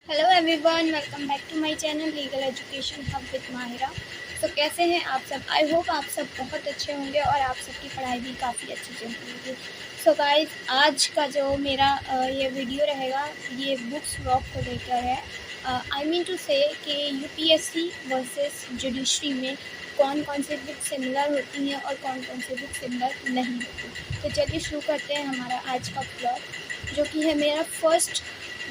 Hello everyone, welcome back to my channel legal education hub with Mahira. तो कैसे हैं आप सब? आई होप आप सब बहुत अच्छे होंगे और आप सबकी पढ़ाई भी काफ़ी अच्छी चल रही होगी। सो गाइस, आज का जो मेरा ये वीडियो रहेगा ये बुक्स व्लॉग को लेकर है। आई मीन टू से कि यूपीएससी वर्सेस जुडिशरी में कौन कौन से बुक सिमिलर होती हैं और कौन कौन से बुक सिमिलर नहीं होती। तो चलिए शुरू करते हैं हमारा आज का व्लॉग, जो कि है मेरा first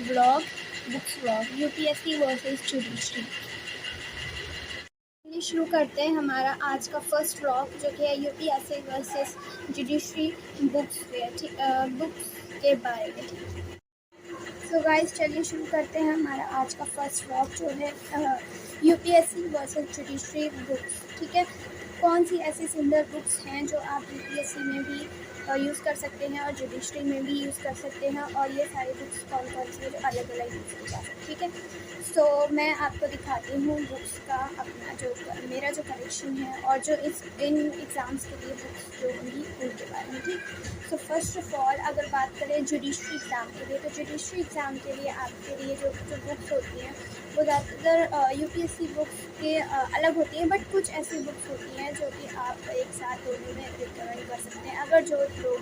vlog, books vlog UPSC versus judiciary. चलिए शुरू करते हैं हमारा आज का फर्स्ट व्लॉग, जो कि है UPSC versus judiciary books books के बारे में। सो गाइस, चलिए शुरू करते हैं हमारा आज का फर्स्ट व्लॉग, जो है यूपीएससी वर्सेस जुडिशरी बुक्स। ठीक है, कौन सी ऐसी सिमिलर बुक्स हैं जो आप यूपीएससी में भी यूज़ कर सकते हैं और जुडिशरी में भी यूज़ कर सकते हैं, और ये सारी बुक्स कौन कौन सी है जो अलग अलग यूज़ की जा सकती है। ठीक है, सो मैं आपको दिखाती हूँ बुक्स का अपना जो मेरा जो कलेक्शन है और जो इन एग्ज़ाम्स के लिए बुक्स जो होंगी उनके बारे में। ठीक, सो फर्स्ट ऑफ ऑल अगर बात करें जुडिशरी एग्ज़ाम के लिए, तो जुडिशरी एग्ज़ाम के लिए आपके लिए जो बुक्स होती हैं वो ज़्यादातर यूपीएससी बुक्स के अलग होती हैं, बट कुछ ऐसी बुक्स होती हैं जो कि आप एक साथ दोनों में रिकमेंड कर सकते हैं। अगर जो लोग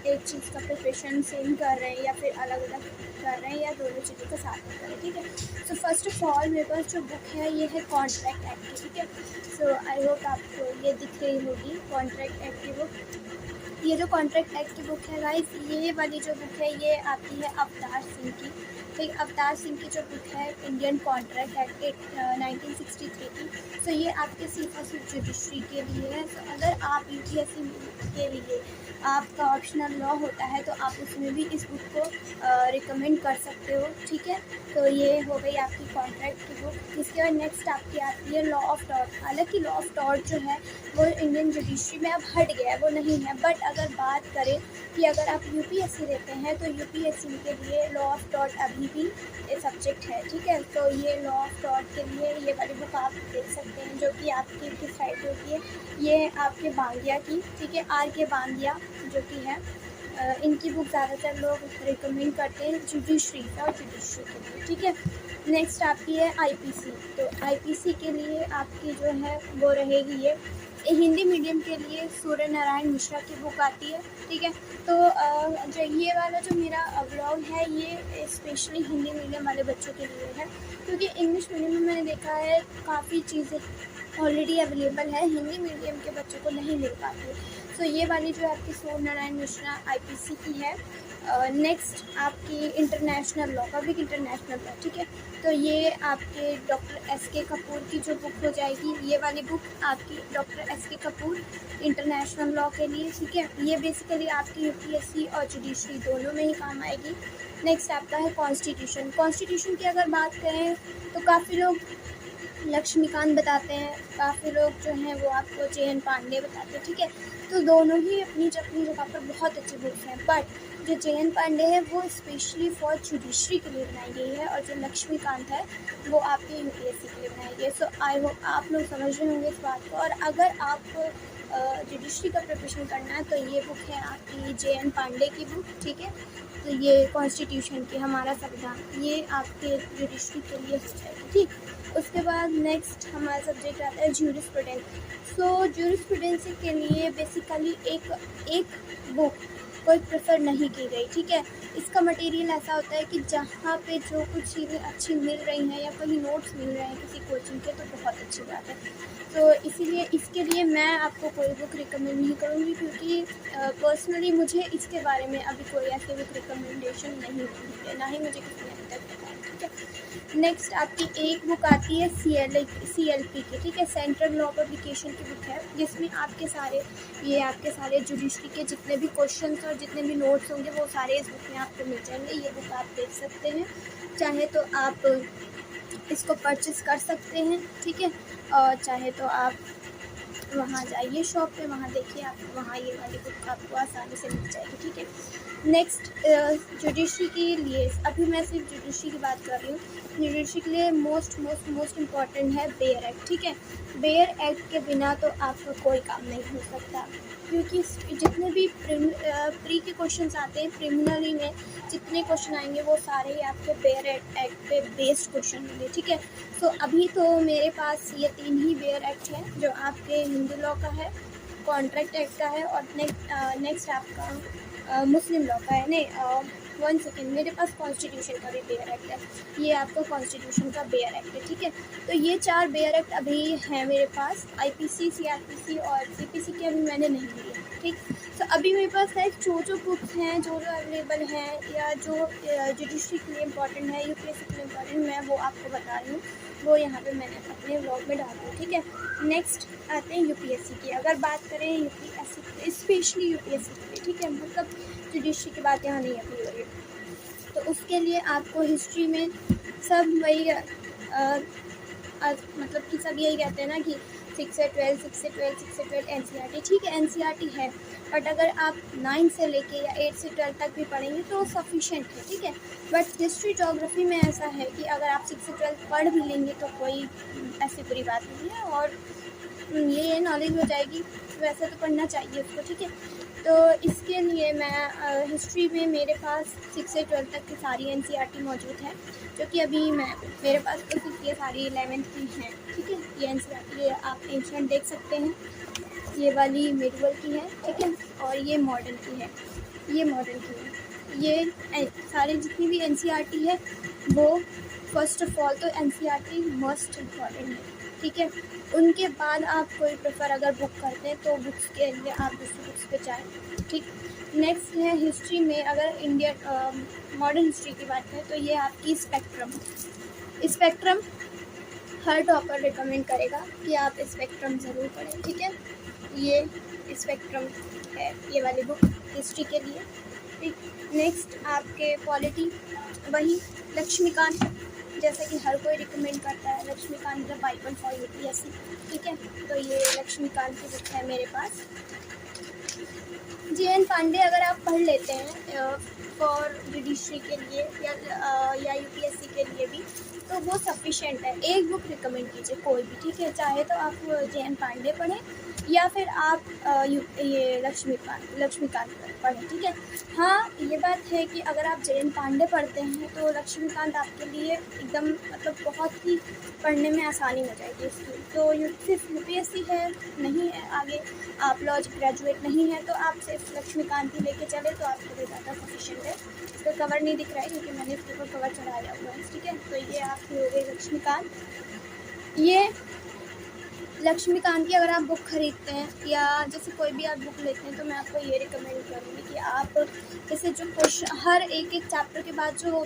एक चीज़ का प्रिपरेशन सेम कर रहे हैं या फिर अलग अलग कर रहे हैं या दोनों चीज़ों का साथ में करें। ठीक है, सो फर्स्ट ऑफ ऑल मेरे पास जो बुक है ये है कॉन्ट्रैक्ट एक्ट की। ठीक है, सो आई होप आपको ये दिख रही होगी कॉन्ट्रैक्ट एक्ट की बुक। ये जो कॉन्ट्रैक्ट एक्ट की बुक है गाइस, ये वाली जो बुक है ये आती है अवतार सिंह की। ठीक, अवतार सिंह की जो बुक है इंडियन कॉन्ट्रैक्ट एक्ट 1963 की। सो ये आपके सिर्फ और सिर्फ जुडिशरी के लिए है। तो अगर आप यूपीएससी के लिए आपका ऑप्शनल लॉ होता है तो आप उसमें भी इस बुक को रिकमेंड कर सकते हो। ठीक है, तो ये हो गई आपकी कॉन्ट्रैक्ट की बुक। इसके बाद नेक्स्ट आपकी आती है लॉ ऑफ टॉर्ट। हालांकि लॉ ऑफ टॉर्ट जो है वो इंडियन जुडिशरी में अब हट गया है, वो नहीं है। बट अगर बात करें कि अगर आप यूपीएससी देते हैं तो यूपीएससी के लिए लॉ ऑफ टॉर्ट अभी भी एक सब्जेक्ट है। ठीक है, तो ये लॉ ऑफ टॉर्ट के लिए ये वाली बुक आप देख सकते हैं, जो कि आपकी किस साइड होती है, ये आपके बांगिया की। ठीक है, आर के बांगिया जो कि है इनकी बुक ज़्यादातर लोग रिकमेंड करते हैं जुडिशरी और जुडिशरी के लिए। ठीक है, नेक्स्ट आपकी है आईपीसी। तो आईपीसी के लिए आपकी जो है वो रहेगी ये हिंदी मीडियम के लिए सूर्य नारायण मिश्रा की बुक आती है। ठीक है, तो जो ये वाला जो मेरा व्लॉग है ये स्पेशली हिंदी मीडियम वाले बच्चों के लिए है, क्योंकि इंग्लिश मीडियम में मैंने देखा है काफ़ी चीज़ें ऑलरेडी अवेलेबल है, हिंदी मीडियम के बच्चों को नहीं मिल पाती। तो ये वाली जो आपकी सूर्य नारायण मिश्रा आईपीसी की है। नेक्स्ट आपकी international law, public international law. ठीक है, तो ये आपके डॉक्टर एस.के. कपूर की जो बुक हो जाएगी, ये वाली बुक आपकी doctor S K. Kapoor international law के लिए। ठीक है, ये बेसिकली आपकी यूपीएससी और जुडिशरी दोनों में ही काम आएगी। नेक्स्ट आपका है कॉन्स्टिट्यूशन। कॉन्स्टिट्यूशन की अगर बात करें तो काफ़ी लोग लक्ष्मीकांत बताते हैं, काफ़ी लोग जो हैं वो आपको जे.एन. पांडे बताते हैं। ठीक है, तो दोनों ही अपनी जगह पर बहुत अच्छी बुक्स हैं, बट जो जे.एन. पांडे है वो स्पेशली फॉर जुडिशरी के लिए बनाई गई है, और जो लक्ष्मीकांत है वो आपके यूपीएससी के लिए बनाई गई है। सो आई होप आप लोग समझ रहे होंगे इस बात को। और अगर आपको जुडिशरी का प्रिपरेशन करना है तो ये बुक है आपकी जे.एन. पांडे की बुक। ठीक है, तो ये कॉन्स्टिट्यूशन की हमारा संविधान, ये आपके जुडिशरी के लिए हो जाएगी। ठीक, उसके बाद नेक्स्ट हमारा सब्जेक्ट आता है ज्यूरिस्प्रूडेंस। सो ज्यूरिस्प्रूडेंस के लिए बेसिकली एक बुक कोई प्रेफर नहीं की गई। ठीक है, इसका मटेरियल ऐसा होता है कि जहाँ पे जो कुछ चीज़ें अच्छी मिल रही हैं या कहीं नोट्स मिल रहे हैं किसी कोचिंग के, तो बहुत अच्छी बात है। तो इसीलिए इसके लिए मैं आपको कोई बुक रिकमेंड नहीं करूँगी, क्योंकि पर्सनली मुझे इसके बारे में अभी कोई ऐसी बुक रिकमेंडेशन नहीं मिली है, ना ही मुझे किसी ने अभी तक बताया। ठीक है, नेक्स्ट आपकी एक बुक आती है CLP की। ठीक है, सेंट्रल लॉ पब्लिकेशन की बुक है, जिसमें आपके सारे जुडिशरी के जितने भी क्वेश्चंस और जितने भी नोट्स होंगे वो सारे इस बुक में आपको मिल जाएंगे। ये बुक आप देख सकते हैं, चाहे तो आप इसको परचेस कर सकते हैं। ठीक है, और चाहे तो आप वहाँ जाइए शॉप पे, वहाँ देखिए, आप वहाँ ये वाली बुक आपको आसानी से मिल जाएगी, ठीक है। नेक्स्ट जुडिशरी के लिए, अभी मैं सिर्फ जुडिशरी की बात कर रही हूँ। जुडिशरी के लिए मोस्ट इम्पॉर्टेंट है बेयर एक्ट, ठीक है। बेयर एक्ट के बिना तो आपका कोई काम नहीं हो सकता, क्योंकि जितने भी प्री के क्वेश्चंस आते हैं, प्रिलिमिनरी में जितने क्वेश्चन आएंगे वो सारे ही आपके बेयर एक्ट पे बेस्ड क्वेश्चन होंगे, ठीक है। सो अभी तो मेरे पास ये 3 ही बेयर एक्ट हैं, जो आपके हिंदू लॉ का है, कॉन्ट्रैक्ट एक्ट का है, और नेक्स्ट आपका मुस्लिम लॉ का है। नहीं, 1 सेकेंड, मेरे पास कॉन्स्टिट्यूशन का भी बेयर एक्ट है, ये आपका कॉन्स्टिट्यूशन का बेयर एक्ट है, ठीक है। तो ये 4 बेयर एक्ट अभी हैं मेरे पास। IPC, CRPC और CPC के अभी मैंने नहीं लिए, ठीक। तो अभी मेरे पास लाइक जो बुक्स हैं जो अवेलेबल हैं, या जो जुडिशरी के लिए इम्पॉर्टेंट है, UPSC के लिए इम्पॉर्टेंट, मैं वो आपको बता रही हूँ, वो यहाँ पे मैंने अपने व्लॉग में डाल दी, ठीक है। नेक्स्ट आते हैं UPSC की। अगर बात करें UPSC, स्पेशली UPSC के लिए, ठीक है, मतलब जुडिशरी की बात यहाँ नहीं अपनी हो रही, तो उसके लिए आपको हिस्ट्री में सब वही मतलब कि सब यही कहते हैं ना कि 6 से 12 NCERT, ठीक है, NCERT है, बट अगर आप 9 से लेके या 8 से 12 तक भी पढ़ेंगे तो सफिशेंट है, ठीक है। बट हिस्ट्री जोग्राफी में ऐसा है कि अगर आप 6 से 12 पढ़ भी लेंगे तो कोई ऐसी बुरी बात नहीं है, और ये नॉलेज हो जाएगी, वैसे तो पढ़ना चाहिए उसको, ठीक है। तो इसके लिए मैं हिस्ट्री में मेरे पास 6 से 12 तक की सारी NCERT मौजूद है, जो कि अभी मेरे पास तो सिर्फ ये सारी 11th की हैं, ठीक है। ये NCERT, ये आप एंशिएंट देख सकते हैं, ये वाली मिडवल की है, ठीक है, और ये मॉडर्न की है, ये मॉडर्न की है। ये सारी जितनी भी NCERT है वो फर्स्ट ऑफ ऑल तो NCERT मस्ट इम्पॉर्टेंट है, ठीक है। उनके बाद आप कोई प्रेफर अगर बुक करते हैं तो बुक्स के लिए आप दूसरी बुक्स पे जाएँ, ठीक। नेक्स्ट है हिस्ट्री में, अगर इंडियन मॉडर्न हिस्ट्री की बात करें तो ये आपकी स्पेक्ट्रम हर टॉपर रिकमेंड करेगा कि आप स्पेक्ट्रम ज़रूर पढ़ें, ठीक है। ये स्पेक्ट्रम है, ये वाली बुक हिस्ट्री के लिए, ठीक। नेक्स्ट आपके पॉलिटी, वही लक्ष्मीकांत, जैसे कि हर कोई रिकमेंड करता है, Laxmikant the bible for UPSC, ठीक है। तो ये लक्ष्मीकांत की बुक है मेरे पास। JN पांडे अगर आप पढ़ लेते हैं फॉर जुडिशरी के लिए या UPSC के लिए भी, तो वो सफिशेंट है। एक बुक रिकमेंड कीजिए कोई भी, ठीक है, चाहे तो आप JN पांडे पढ़ें या फिर आप ये लक्ष्मीकांत पढ़ें, ठीक है। हाँ, ये बात है कि अगर आप JN पांडे पढ़ते हैं तो लक्ष्मीकांत आपके लिए एकदम मतलब बहुत ही पढ़ने में आसानी हो जाएगी इसकी। तो सिर्फ UPSC है, नहीं है आगे आप लॉ ग्रेजुएट नहीं है, तो आप सिर्फ लक्ष्मीकांत ही लेके चले तो आपके लिए ज़्यादा सफिशेंट है। इसका कवर नहीं दिख रहा है क्योंकि मैंने इसके ऊपर कवर चढ़ाया हुआ है, ठीक है। तो ये आपकी हो गई लक्ष्मीकांत। ये लक्ष्मीकांत की अगर आप बुक खरीदते हैं या जैसे कोई भी आप बुक लेते हैं तो मैं आपको ये रिकमेंड करूँगी कि आप जैसे जो क्वेश्चन हर एक चैप्टर के बाद जो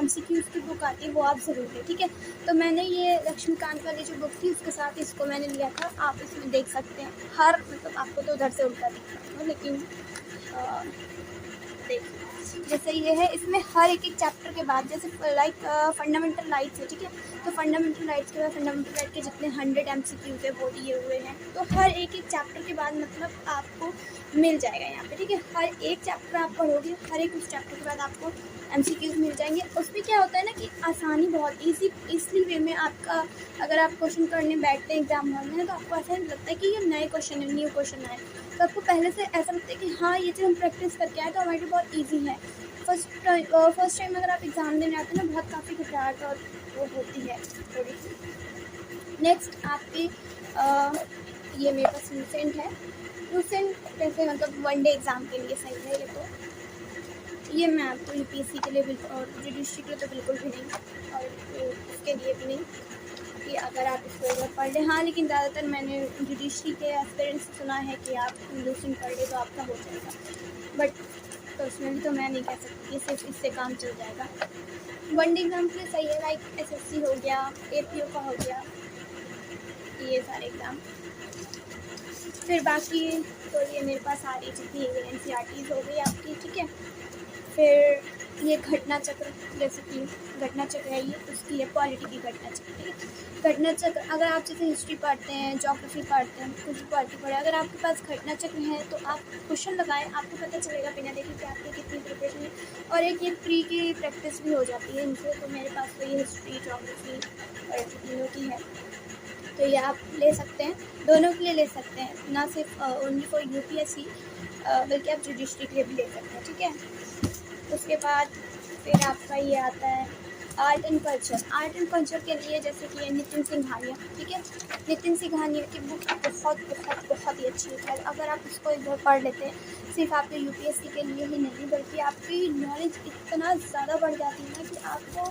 MCQs की बुक आती है वो आप ज़रूर लें, ठीक है। तो मैंने ये लक्ष्मीकांत वाली जो बुक थी उसके साथ इसको मैंने लिया था, आप इसमें देख सकते हैं हर मतलब आपको तो उधर से उल्टा दिख रहा है, लेकिन देखिए जैसे ये है, इसमें हर एक चैप्टर के बाद जैसे लाइक फंडामेंटल राइट्स है, ठीक है। तो फंडामेंटल राइट्स के बाद फंडामेंटल राइट के जितने 100 MCQs है वो दिए हुए हैं, तो हर एक चैप्टर के बाद मतलब आपको मिल जाएगा यहाँ पे, ठीक है। हर एक चैप्टर आप पढ़ोगे, हर एक उस चैप्टर के बाद आपको MCQs मिल जाएंगे। उसमें क्या होता है ना कि आसानी बहुत ईज़िली वे में आपका, अगर आप क्वेश्चन करने बैठते हैं एग्जाम हॉल में तो आपको ऐसा लगता है कि ये नए क्वेश्चन है, न्यू क्वेश्चन आए, तो आपको पहले से ऐसा लगता है कि हाँ ये चीज़ हम प्रैक्टिस करके आए तो हमारे लिए बहुत ईजी है। फर्स्ट टाइम अगर आप एग्ज़ाम देने आते हैं ना, बहुत काफ़ी घबराहट और वो होती है थोड़ी सी। नेक्स्ट आपके ये मेरे पास लूसेंट है। लूसेंट जैसे मतलब 1 डे एग्ज़ाम के लिए सही है ये, तो ये मैं आपको UPSC के लिए बिल्कुल और जुडिशरी के लिए तो बिल्कुल भी नहीं, और उसके लिए भी नहीं कि अगर आप इसको अगर पढ़ लें। हाँ, लेकिन ज़्यादातर मैंने जुडिशरी के एस्पिरेंट्स से सुना है कि आप लूसेंट पढ़ लें तो आपका हो जाएगा, बट तो उसमें भी तो मैं नहीं कह सकती कि सिर्फ इससे काम चल जाएगा। 1 डे एग्ज़ाम के लिए सही है, लाइक SSC हो गया, APO का हो गया, ये सारे एग्ज़ाम। फिर बाकी तो ये मेरे पास सारी जितनी NCERTs हो गई आपकी, ठीक है। फिर ये घटना चक्र, जैसे कि घटना चक्र है, ये उसकी है पॉलिटी की घटना चक्र, ठीक है। घटना चक्र अगर आप जैसे हिस्ट्री पढ़ते हैं, ज्योग्राफी पढ़ते हैं, कुछ पॉलिटी पढ़े, अगर आपके पास घटना चक्र है तो आप क्वेश्चन लगाएं, आपको पता चलेगा बिना देखे कि आपकी कितनी प्रिपरेशन है। और एक ये प्री की प्रैक्टिस भी हो जाती है इनसे। तो मेरे पास तो ये हिस्ट्री, ज्योग्राफी और तीनों की है, तो ये आप ले सकते हैं, दोनों के लिए ले सकते हैं, ना सिर्फ ओनली फॉर यूपीएससी, बल्कि आप जुडिशरी के लिए भी ले सकते हैं, ठीक है। उसके बाद फिर आपका ये आता है art and culture. Art and culture के लिए जैसे कि नितिन सिंघानिया, ठीक है। नितिन सिंघानिया की बुक बहुत बहुत बहुत ही अच्छी है। अगर आप उसको एक बार पढ़ लेते हैं, सिर्फ आपके यूपीएससी के लिए ही नहीं बल्कि आपकी नॉलेज इतना ज़्यादा बढ़ जाती है ना कि आपको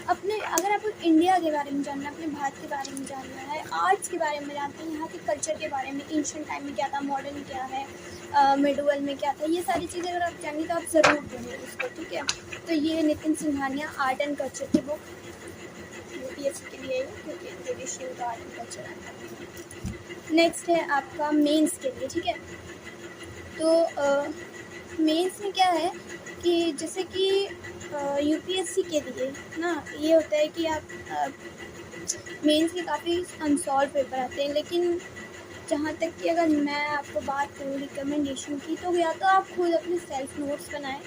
अपने, अगर आपको इंडिया के बारे में जानना है, अपने भारत के बारे में जानना है, आर्ट्स के बारे में जानते हैं, यहाँ के कल्चर के बारे में, एंशिएंट टाइम में क्या था, मॉडर्न क्या है, मिडवल में क्या था, ये सारी चीज़ें अगर आप जानिए तो आप ज़रूर पढ़िए उसको, ठीक है। तो ये Nitin Singhania art and culture की बुक यूपीएससी के लिए है, क्योंकि जुडिशरी का आर्ट एंड कल्चर है। नेक्स्ट है आपका मेंस के लिए, ठीक है। तो मेंस में क्या है कि जैसे कि यूपीएससी के लिए ना ये होता है कि आप मेंस के काफ़ी अनसॉल्व पेपर आते हैं, लेकिन जहाँ तक कि अगर मैं आपको बात करूँ रिकमेंडेशन की, तो या तो आप खुद अपने सेल्फ नोट्स बनाएं,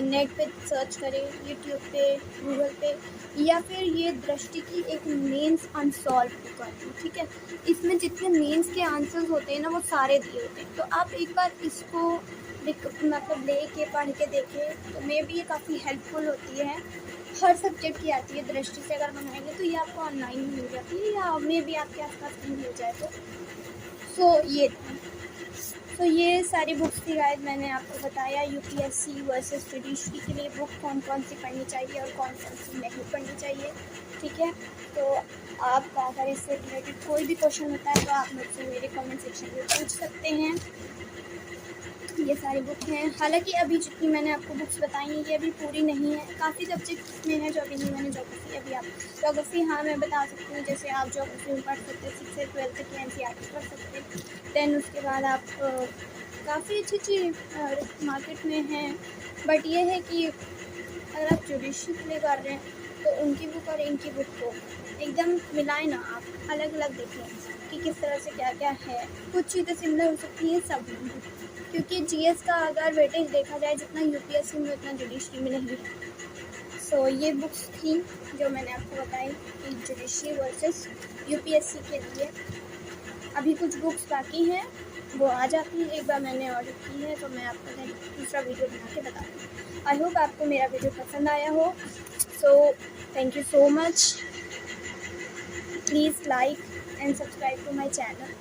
नेट पे सर्च करें, यूट्यूब पे, गूगल पे, या फिर ये दृष्टि की एक मेंस अनसॉल्व बुक आती है, ठीक है। इसमें जितने मेंस के आंसर्स होते हैं ना वो सारे दिए होते हैं। तो आप एक बार इसको मतलब ले के पढ़ के देखें, तो मे भी ये काफ़ी हेल्पफुल होती है। हर सब्जेक्ट की आती है, दृष्टि से अगर बनाएंगे तो ये आपको ऑनलाइन मिल जाती है, या मे भी आपके आसपास कहीं मिल जाए तो। तो ये सारी बुक्स की गाइड मैंने आपको बताया, यूपीएससी वर्सेस जुडिशरी के लिए बुक कौन कौन सी पढ़नी चाहिए और कौन कौन सी नहीं पढ़नी चाहिए, ठीक है। तो आपका अगर इससे रिलेटेड कोई भी क्वेश्चन होता है तो आप मुझसे मेरे कमेंट सेक्शन में पूछ सकते हैं। ये सारी बुक हैं, हालांकि अभी जितनी मैंने आपको बुक्स बताई हैं ये अभी पूरी नहीं है, काफ़ी सब्जेक्ट में है जो अभी नहीं। मैंने ज्योग्राफी, अभी आप ज्योग्राफी, हाँ मैं बता सकती हूँ, जैसे आप ज्योग्राफी में पढ़ सकते हैं 6 से 12 तक की एनसीईआरटी पढ़ सकते हैं। दैन उसके बाद आप काफ़ी अच्छी मार्केट में हैं, बट ये है कि अगर आप जुडिशरी के लिए कर रहे हैं तो उनकी बुक और इनकी बुक को एकदम मिलाएं ना, आप अलग अलग देखें कि किस तरह से क्या क्या है। कुछ चीज़ें सिमिलर हो सकती हैं सब में, क्योंकि जीएस का अगर वेटेज देखा जाए जितना यूपीएससी में उतना जुडिशरी में नहीं है। सो ये बुक्स थी जो मैंने आपको बताई कि जुडिशरी वर्सेस यूपीएससी के लिए। अभी कुछ बुक्स बाकी हैं, वो आ जाती है, एक बार मैंने ऑर्डर की है तो मैं आपको दूसरा वीडियो बना के बता दूँ। आई होप आपको मेरा वीडियो पसंद आया हो। So thank you so much, please like and subscribe to my channel.